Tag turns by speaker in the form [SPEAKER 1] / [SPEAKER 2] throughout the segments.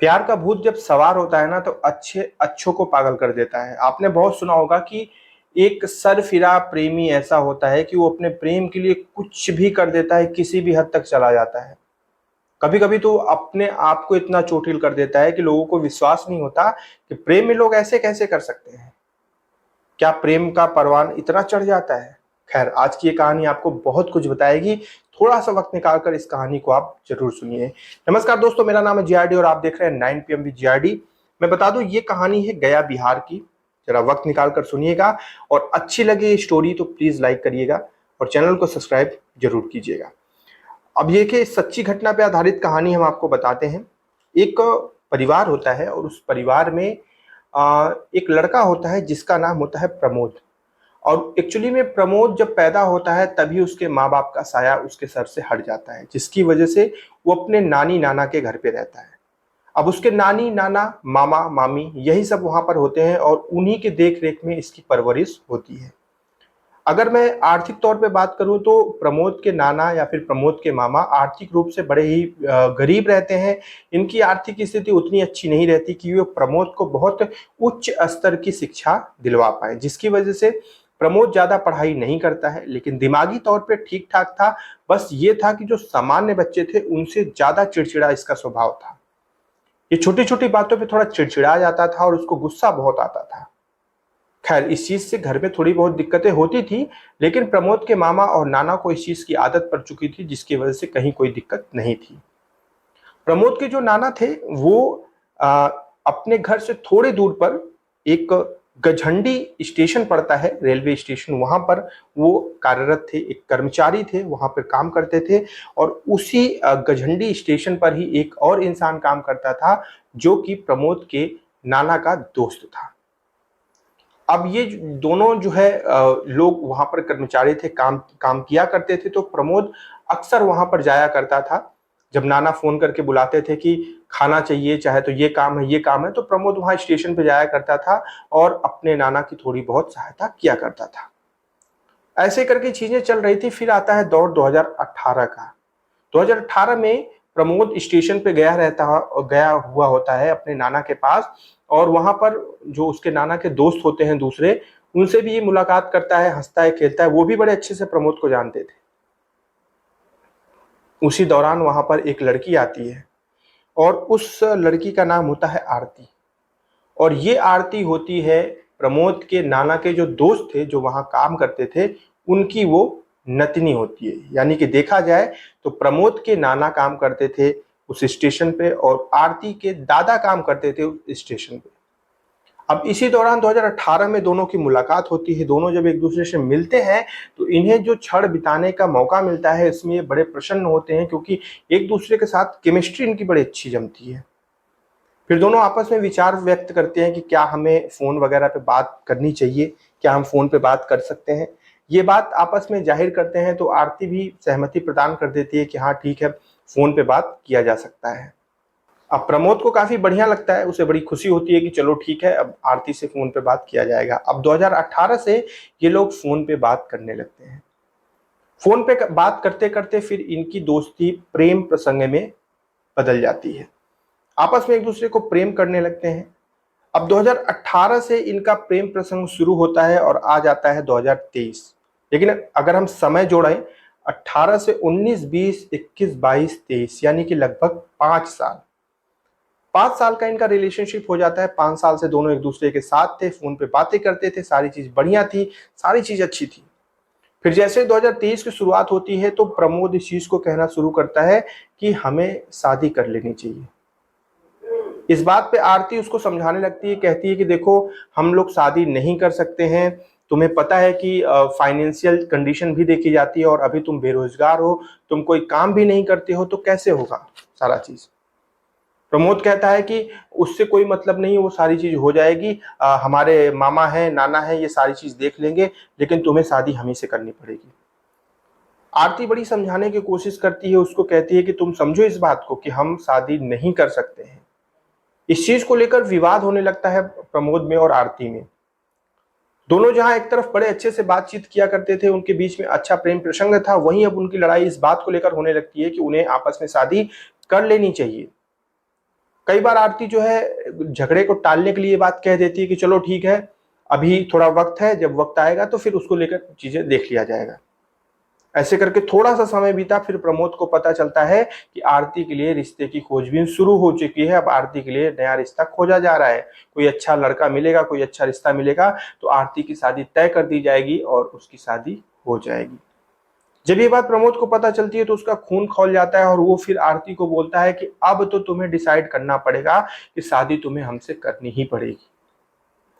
[SPEAKER 1] प्यार का भूत जब सवार होता है ना तो अच्छे अच्छों को पागल कर देता है। आपने बहुत सुना होगा कि एक सरफिरा प्रेमी ऐसा होता है कि वो अपने प्रेम के लिए कुछ भी कर देता है, किसी भी हद तक चला जाता है। कभी कभी तो अपने आप को इतना चोटिल कर देता है कि लोगों को विश्वास नहीं होता कि प्रेम में लोग ऐसे कैसे कर सकते हैं। क्या प्रेम का परवान इतना चढ़ जाता है? खैर, आज की ये कहानी आपको बहुत कुछ बताएगी। थोड़ा सा वक्त निकालकर इस कहानी को आप जरूर सुनिए। नमस्कार दोस्तों, मेरा नाम है जीआरडी और आप देख रहे हैं 9 PM विद जीआरडी। मैं बता दूं, ये कहानी है गया बिहार की। जरा वक्त निकालकर सुनिएगा और अच्छी लगे ये स्टोरी तो प्लीज लाइक करिएगा और चैनल को सब्सक्राइब जरूर कीजिएगा। अब ये कि सच्ची घटना पे आधारित कहानी हम आपको बताते हैं। एक परिवार होता है और उस परिवार में एक लड़का होता है जिसका नाम होता है प्रमोद। और एक्चुअली में प्रमोद जब पैदा होता है तभी उसके माँ बाप का साया उसके सर से हट जाता है, जिसकी वजह से वो अपने नानी नाना के घर पे रहता है। अब उसके नानी नाना मामा मामी यही सब वहां पर होते हैं और उन्हीं के देख रेख में इसकी परवरिश होती है। अगर मैं आर्थिक तौर पे बात करूं तो प्रमोद के नाना या फिर प्रमोद के मामा आर्थिक रूप से बड़े ही गरीब रहते हैं। इनकी आर्थिक स्थिति उतनी अच्छी नहीं रहती कि वो प्रमोद को बहुत उच्च स्तर की शिक्षा दिलवा पाए, जिसकी वजह से प्रमोद ज्यादा पढ़ाई नहीं करता है, लेकिन दिमागी तौर पे ठीक ठाक था। बस ये था कि जो सामान्य बच्चे थे उनसे ज्यादा चिड़चिड़ा इसका स्वभाव था। ये छोटी छोटी बातों पे थोड़ा चिड़चिड़ा जाता था और उसको गुस्सा बहुत आता था। खैर, इस चीज से घर में थोड़ी बहुत दिक्कतें होती थी, लेकिन प्रमोद के मामा और नाना को इस चीज की आदत पड़ चुकी थी, जिसकी वजह से कहीं कोई दिक्कत नहीं थी। प्रमोद के जो नाना थे वो आ, अपने घर से थोड़े दूर पर एक गझंडी स्टेशन पड़ता है, रेलवे स्टेशन, वहां पर वो कार्यरत थे, एक कर्मचारी थे, वहां पर काम करते थे। और उसी गझंडी स्टेशन पर ही एक और इंसान काम करता था जो कि प्रमोद के नाना का दोस्त था। अब ये दोनों जो है लोग वहां पर कर्मचारी थे, काम काम किया करते थे। तो प्रमोद अक्सर वहां पर जाया करता था। जब नाना फोन करके बुलाते थे कि खाना चाहिए, चाहे तो ये काम है ये काम है, तो प्रमोद वहां स्टेशन पे जाया करता था और अपने नाना की थोड़ी बहुत सहायता किया करता था। ऐसे करके चीजें चल रही थी। फिर आता है दौर 2018 का। 2018 में प्रमोद स्टेशन पे गया हुआ होता है अपने नाना के पास। और वहां पर जो उसके नाना के दोस्त होते हैं दूसरे, उनसे भी ये मुलाकात करता है, हंसता है, खेलता है। वो भी बड़े अच्छे से प्रमोद को जानते थे। उसी दौरान वहां पर एक लड़की आती है और उस लड़की का नाम होता है आरती। और ये आरती होती है प्रमोद के नाना के जो दोस्त थे, जो वहां काम करते थे, उनकी वो नतनी होती है। यानी कि देखा जाए तो प्रमोद के नाना काम करते थे उस स्टेशन पे और आरती के दादा काम करते थे उस स्टेशन पे। अब इसी दौरान 2018 में दोनों की मुलाकात होती है। दोनों जब एक दूसरे से मिलते हैं तो इन्हें जो क्षण बिताने का मौका मिलता है इसमें ये बड़े प्रसन्न होते हैं, क्योंकि एक दूसरे के साथ केमिस्ट्री इनकी बड़ी अच्छी जमती है। फिर दोनों आपस में विचार व्यक्त करते हैं कि क्या हमें फोन वगैरह पे बात करनी चाहिए, क्या हम फोन पे बात कर सकते हैं। ये बात आपस में जाहिर करते हैं तो आरती भी सहमति प्रदान कर देती है कि हाँ ठीक है, फोन पे बात किया जा सकता है। अब प्रमोद को काफी बढ़िया लगता है, उसे बड़ी खुशी होती है कि चलो ठीक है, अब आरती से फोन पे बात किया जाएगा। अब 2018 से ये लोग फोन पे बात करने लगते हैं। फोन पे बात करते करते फिर इनकी दोस्ती प्रेम प्रसंग में बदल जाती है। आपस में एक दूसरे को प्रेम करने लगते हैं। अब 2018 से इनका प्रेम प्रसंग शुरू होता है और आ जाता है 2023। लेकिन अगर हम समय जोड़ें 18 से 19, 20, 21, 22, 23, यानी कि लगभग 5 साल, 5 साल का इनका रिलेशनशिप हो जाता है। 5 साल से दोनों एक दूसरे के साथ थे, फोन पे बातें करते थे, सारी चीज बढ़िया थी, सारी चीज अच्छी थी। फिर जैसे 2023 की शुरुआत होती है तो प्रमोद इस चीज को कहना शुरू करता है कि हमें शादी कर लेनी चाहिए। इस बात पे आरती उसको समझाने लगती है, कहती है कि देखो, हम लोग शादी नहीं कर सकते हैं। तुम्हें पता है कि फाइनेंशियल कंडीशन भी देखी जाती है और अभी तुम बेरोजगार हो, तुम कोई काम भी नहीं करते हो, तो कैसे होगा सारा चीज। प्रमोद कहता है कि उससे कोई मतलब नहीं, वो सारी चीज हो जाएगी। हमारे मामा हैं, नाना है, ये सारी चीज देख लेंगे, लेकिन तुम्हें शादी हम ही से करनी पड़ेगी। आरती बड़ी समझाने की कोशिश करती है, उसको कहती है कि तुम समझो इस बात को कि हम शादी नहीं कर सकते हैं। इस चीज को लेकर विवाद होने लगता है प्रमोद में और आरती में। दोनों जहां एक तरफ बड़े अच्छे से बातचीत किया करते थे, उनके बीच में अच्छा प्रेम प्रसंग था, वहीं अब उनकी लड़ाई इस बात को लेकर होने लगती है कि उन्हें आपस में शादी कर लेनी चाहिए। कई बार आरती जो है झगड़े को टालने के लिए ये बात कह देती है कि चलो ठीक है, अभी थोड़ा वक्त है, जब वक्त आएगा तो फिर उसको लेकर चीजें देख लिया जाएगा। ऐसे करके थोड़ा सा समय बीता, फिर प्रमोद को पता चलता है कि आरती के लिए रिश्ते की खोजबीन शुरू हो चुकी है। अब आरती के लिए नया रिश्ता खोजा जा रहा है, कोई अच्छा लड़का मिलेगा, कोई अच्छा रिश्ता मिलेगा तो आरती की शादी तय कर दी जाएगी और उसकी शादी हो जाएगी। जब ये बात प्रमोद को पता चलती है तो उसका खून खौल जाता है और वो फिर आरती को बोलता है कि अब तो तुम्हें डिसाइड करना पड़ेगा कि शादी तुम्हें हमसे करनी ही पड़ेगी।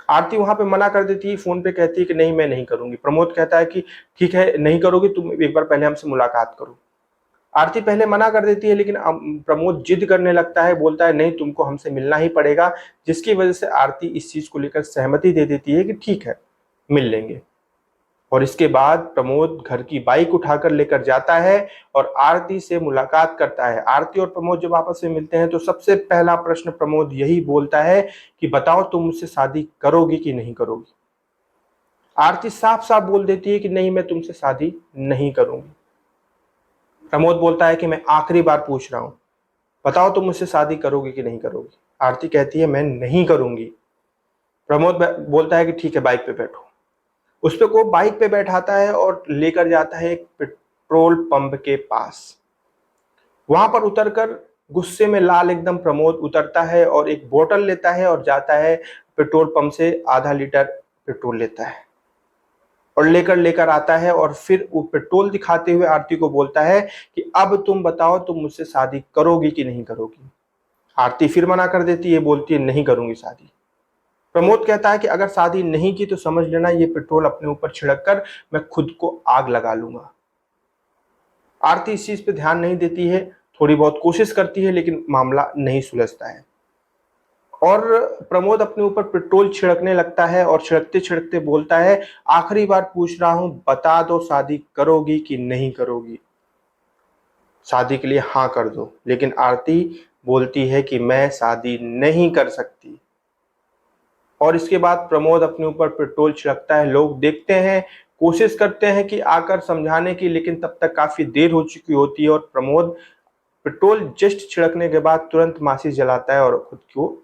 [SPEAKER 1] आरती वहां पे मना कर देती है, फोन पे कहती है कि नहीं मैं नहीं करूंगी। प्रमोद कहता है कि ठीक है नहीं करोगी, तुम एक बार पहले हमसे मुलाकात करो। आरती पहले मना कर देती है लेकिन प्रमोद जिद करने लगता है, बोलता है नहीं तुमको हमसे मिलना ही पड़ेगा, जिसकी वजह से आरती इस चीज को लेकर सहमति दे देती है कि ठीक है मिल लेंगे। और इसके बाद प्रमोद घर की बाइक उठाकर लेकर जाता है और आरती से मुलाकात करता है। आरती और प्रमोद जब आपस में मिलते हैं तो सबसे पहला प्रश्न प्रमोद यही बोलता है कि बताओ तुम मुझसे शादी करोगी कि नहीं करोगी। आरती साफ साफ बोल देती है कि नहीं मैं तुमसे शादी नहीं करूंगी। प्रमोद बोलता है कि मैं आखिरी बार पूछ रहा हूं, बताओ तुम मुझसे शादी करोगी कि नहीं करोगी। आरती कहती है मैं नहीं करूंगी। प्रमोद बोलता है कि ठीक है बाइक पे बैठो। उस पे को बाइक पे बैठाता है और लेकर जाता है एक पेट्रोल पंप के पास। वहां पर उतरकर गुस्से में लाल एकदम प्रमोद उतरता है और एक बोतल लेता है और जाता है पेट्रोल पंप से आधा लीटर पेट्रोल लेता है और लेकर लेकर आता है और फिर वो पेट्रोल दिखाते हुए आरती को बोलता है कि अब तुम बताओ तुम मुझसे शादी करोगी कि नहीं करोगी। आरती फिर मना कर देती है, बोलती है नहीं करूंगी शादी। प्रमोद कहता है कि अगर शादी नहीं की तो समझ लेना ये पेट्रोल अपने ऊपर छिड़क कर मैं खुद को आग लगा लूंगा। आरती इस चीज पे ध्यान नहीं देती है, थोड़ी बहुत कोशिश करती है लेकिन मामला नहीं सुलझता है और प्रमोद अपने ऊपर पेट्रोल छिड़कने लगता है और छिड़कते छिड़कते बोलता है आखिरी बार पूछ रहा हूं बता दो शादी करोगी कि नहीं करोगी। शादी के लिए हाँ कर दो। लेकिन आरती बोलती है कि मैं शादी नहीं कर सकती। और इसके बाद प्रमोद अपने ऊपर पेट्रोल छिड़कता है। लोग देखते हैं, कोशिश करते हैं कि आकर समझाने की, लेकिन तब तक काफी देर हो चुकी होती है और प्रमोद पेट्रोल जस्ट छिड़कने के बाद तुरंत माचिस जलाता है और खुद को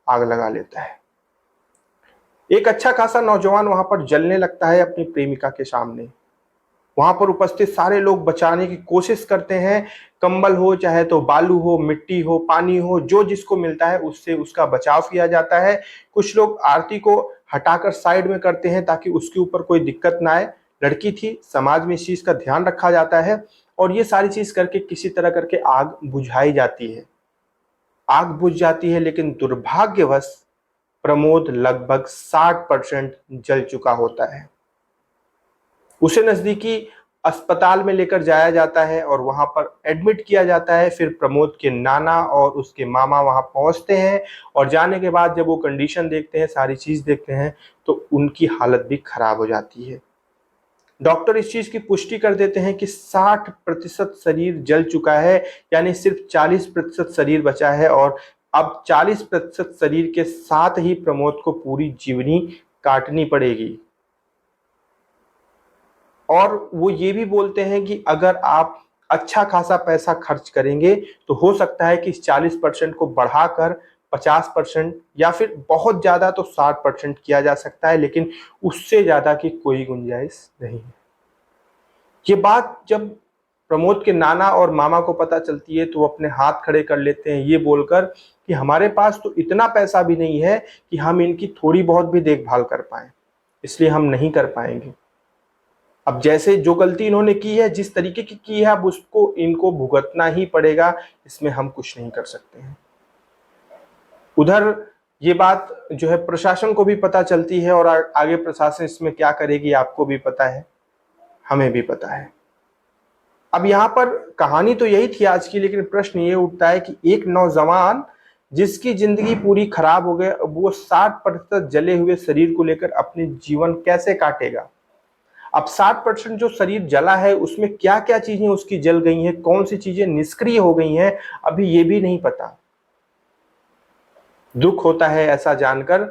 [SPEAKER 1] आग लगा लेता है। एक अच्छा खासा नौजवान वहां पर जलने लगता है अपनी प्रेमिका के सामने। वहां पर उपस्थित सारे लोग बचाने की कोशिश करते हैं, कंबल हो चाहे तो बालू हो, मिट्टी हो, पानी हो, जो जिसको मिलता है उससे उसका बचाव किया जाता है। कुछ लोग आरती को हटाकर साइड में करते हैं ताकि उसके ऊपर कोई दिक्कत ना आए। लड़की थी, समाज में इस चीज का ध्यान रखा जाता है और ये सारी चीज करके किसी तरह करके आग बुझाई जाती है। आग बुझ जाती है लेकिन दुर्भाग्यवश प्रमोद लगभग 60% जल चुका होता है। उसे नजदीकी अस्पताल में लेकर जाया जाता है और वहां पर एडमिट किया जाता है। फिर प्रमोद के नाना और उसके मामा वहां पहुंचते हैं और जाने के बाद जब वो कंडीशन देखते हैं, सारी चीज देखते हैं तो उनकी हालत भी खराब हो जाती है। डॉक्टर इस चीज की पुष्टि कर देते हैं कि 60% शरीर जल चुका है, यानी सिर्फ 40% शरीर बचा है और अब 40% शरीर के साथ ही प्रमोद को पूरी जीवनी काटनी पड़ेगी। और वो ये भी बोलते हैं कि अगर आप अच्छा खासा पैसा खर्च करेंगे तो हो सकता है कि इस 40% को बढ़ाकर 50% या फिर बहुत ज्यादा तो 60% किया जा सकता है, लेकिन उससे ज्यादा की कोई गुंजाइश नहीं है। ये बात जब प्रमोद के नाना और मामा को पता चलती है तो वो अपने हाथ खड़े कर लेते हैं, ये बोलकर कि हमारे पास तो इतना पैसा भी नहीं है कि हम इनकी थोड़ी बहुत भी देखभाल कर पाए, इसलिए हम नहीं कर पाएंगे। अब जैसे जो गलती इन्होंने की है, जिस तरीके की है, अब उसको इनको भुगतना ही पड़ेगा, इसमें हम कुछ नहीं कर सकते हैं। उधर ये बात जो है प्रशासन को भी पता चलती है और आगे प्रशासन इसमें क्या करेगी आपको भी पता है, हमें भी पता है। अब यहाँ पर कहानी तो यही थी आज की, लेकिन प्रश्न ये उठता है कि एक नौजवान जिसकी जिंदगी पूरी खराब हो गई, वो 60% जले हुए शरीर को लेकर अपने जीवन कैसे काटेगा। अब 60% जो शरीर जला है उसमें क्या क्या चीजें उसकी जल गई हैं, कौन सी चीजें निष्क्रिय हो गई हैं, अभी ये भी नहीं पता। दुख होता है ऐसा जानकर।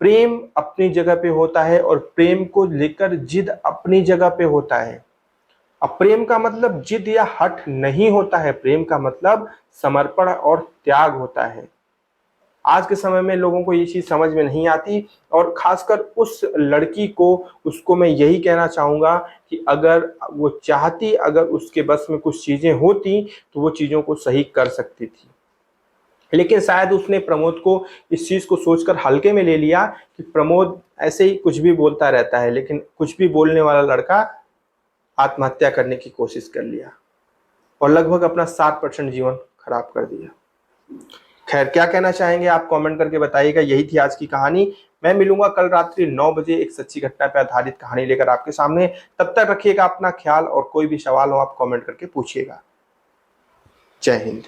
[SPEAKER 1] प्रेम अपनी जगह पे होता है और प्रेम को लेकर जिद अपनी जगह पे होता है। अब प्रेम का मतलब जिद या हठ नहीं होता है, प्रेम का मतलब समर्पण और त्याग होता है। आज के समय में लोगों को ये चीज़ समझ में नहीं आती, और खासकर उस लड़की को, उसको मैं यही कहना चाहूँगा कि अगर वो चाहती, अगर उसके बस में कुछ चीज़ें होती तो वो चीज़ों को सही कर सकती थी। लेकिन शायद उसने प्रमोद को इस चीज़ को सोचकर हल्के में ले लिया कि प्रमोद ऐसे ही कुछ भी बोलता रहता है, लेकिन कुछ भी बोलने वाला लड़का आत्महत्या करने की कोशिश कर लिया और लगभग अपना 60% जीवन खराब कर दिया। खैर, क्या कहना चाहेंगे आप कमेंट करके बताइएगा। यही थी आज की कहानी। मैं मिलूंगा कल रात्रि 9 बजे एक सच्ची घटना पर आधारित कहानी लेकर आपके सामने। तब तक रखिएगा अपना ख्याल, और कोई भी सवाल हो आप कमेंट करके पूछिएगा। जय हिंद।